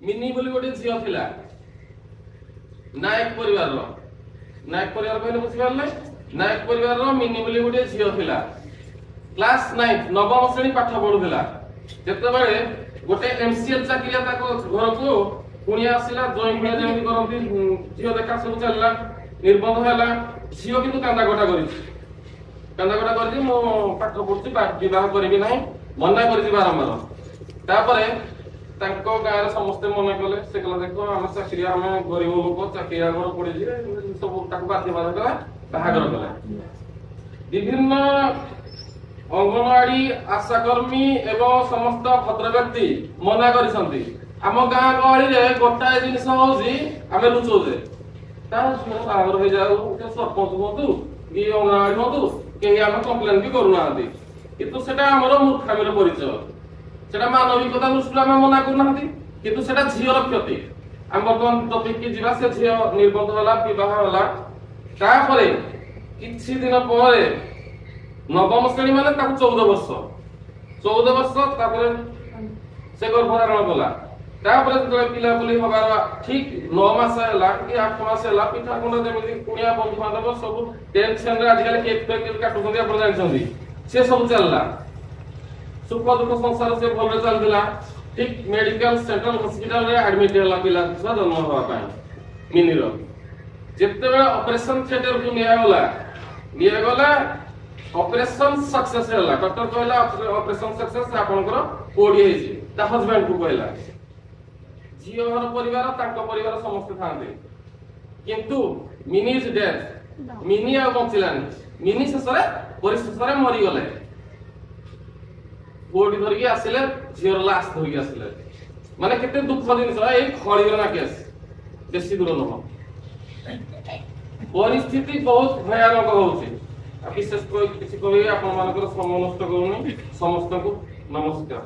Mini ବୋଲି ଗୋଟେ ଝିଅ ଥିଲା ନାୟକ ପରିବାରର। ନାୟକ ପରିବାର କହିଲେ ବୁଝିପାରିଲେ? ନାୟକ ପରିବାରର ମିନି ବୋଲି ଗୋଟେ ଝିଅ ଥିଲା। କ୍ଲାସ 9 ନବମ ଶ୍ରେଣୀ ପାଠ ପଢୁଥିଲା। ଯେତେବେଳେ ଗୋଟେ ଏମସିଏଲ ଚାକିରିଆ ତାଙ୍କ ଘରକୁ କୁଣିଆ ଆସିଲା, ଜଇଁ କୁଣିଆ ଯେମିତି କରନ୍ତି, ଝିଅ ଦେଖା ସବୁ ଚାଲିଲା, ନିର୍ବନ୍ଧ ହେଲା। ଝିଅ କିନ୍ତୁ କାନ୍ଦାକଟା କରିଛି। କାନ୍ଦାକଟା କରିଛି, ମୁଁ ପାଠ ପଢୁଛି, ବିବାହ କରିବି ନାହିଁ, ମନା କରିଛି ବାରମ୍ବାର। ତାପରେ ତାଙ୍କ ଗାଁରେ ସମସ୍ତେ ମନେ କଲେ। ସେ କହିଲା ଦେଖ ଆମେ ଚାକିରିଆ, ଆମେ ଗରିବ ଲୋକ, ଚାକିରିଆ ଘର ପଡିଛି, ସବୁ ତାକୁ ବାଧ୍ୟ କଲା, ବାହାଘର କଲା। ବିଭିନ୍ନ ଅଙ୍ଗନବାଡି ଆଶାକର୍ମୀ ଏବଂ ସମସ୍ତ ଭଦ୍ର ବ୍ୟକ୍ତି ମନା କରିଛନ୍ତି। ଆମ ଗାଁ ଗହଳିରେ ଗୋଟାଏ ଜିନିଷ ହଉଛି, ଆମେ ଲୁଚଉଛେ। ତାର ବାହାଘର ହେଇଯାଉ, ସରପଞ୍ଚ ହୁଅନ୍ତୁ କି ଅଙ୍ଗନବାଡି ହୁଅନ୍ତୁ, କେହି ଆମେ କମ୍ପ୍ଲେନ ବି କରୁନାହାନ୍ତି। କିନ୍ତୁ ସେଟା ଆମର ମୂର୍ଖାମିର ପରିଚୟ। ସେଟା ମାନବିକତା ଦୃଷ୍ଟିରୁ ଆମେ ମନା କରୁନାହାନ୍ତି, କିନ୍ତୁ ସେଟା ଝିଅର କ୍ଷତି। ଆମେ ବର୍ତ୍ତମାନ ଟପିକ ଯିବା। ସେ ଝିଅ ନିର୍ବନ୍ଧ ହେଲା, ବିବାହ ହେଲା। ତାପରେ କିଛି ଦିନ ପରେ ନବମ ଶ୍ରେଣୀ ମାନେ ତାକୁ 14 ବର୍ଷ। 14 ବର୍ଷ ତାପରେ ସେ ଗର୍ଭଧାରଣ କଲା। ତାପରେ ଯେତେବେଳେ ପିଲାପୁଲି ହବାର ଠିକ 9 ମାସ ହେଲା କି 8 ମାସ ହେଲା, ପିଠା ଖଣ୍ଡ ଯେମିତି କୁଣିଆ ବନ୍ଧୁବାନ୍ଧବ ସବୁ ଟେନସନରେ ଆଜିକାଲି କେକ୍ ଫେକ୍ କାଟୁଛନ୍ତି, ଆପଣ ଜାଣିଛନ୍ତି। ସେ ସବୁ ଚାଲିଲା। ସୁଖ ଦୁଃଖ ସଂସାର ସେ ଭଲରେ ଚାଲିଥିଲା। ଠିକ ମେଡିକାଲ ସେଣ୍ଟ୍ରାଲ ହସ୍ପିଟାଲରେ ଆଡମିଟ ହେଲା ପିଲା ଛୁଆ ଜନ୍ମ ହେବା ପାଇଁ ମିନିର। ଯେତେବେଳେ ଅପରେସନ ଥିଏଟରକୁ ନିଆଗଲା, ଅପରେସନ ସକ୍ସେସ ହେଲା। ଡକ୍ଟର କହିଲା ଅପରେସନ ସକ୍ସେସ, ଆପଣଙ୍କର କୋଡି ହେଇଛି। ତା ହଜବେଣ୍ଡ କୁ କହିଲା। ଝିଅ ଘର ପରିବାର, ତାଙ୍କ ପରିବାର ସମସ୍ତେ ଥାଆନ୍ତି, କିନ୍ତୁ ମିନି ଇଜ ଡେଥ୍। ମିନି ଆଉ ବଞ୍ଚିଲାନି। ମିନି ଶେଷରେ ପରିଶେଷରେ ମରିଗଲେ। କୋଡି ଧରିକି ଆସିଲେ, ଝିଅର ଲାଶ ଧରିକି ଆସିଲେ। ମାନେ କେତେ ଦୁଃଖ ଜିନିଷ। ଏଇ ଖଳିଗଲା କେସ୍, ବେଶୀ ଦୂର ନୁହଁ। ପରିସ୍ଥିତି ବହୁତ ଭୟାନକ ହଉଛି। ବିଶେଷ କିଛି କହିବି, ଆପଣ ମାନଙ୍କର ସମୟ ନଷ୍ଟ କରୁନି। ସମସ୍ତଙ୍କୁ ନମସ୍କାର।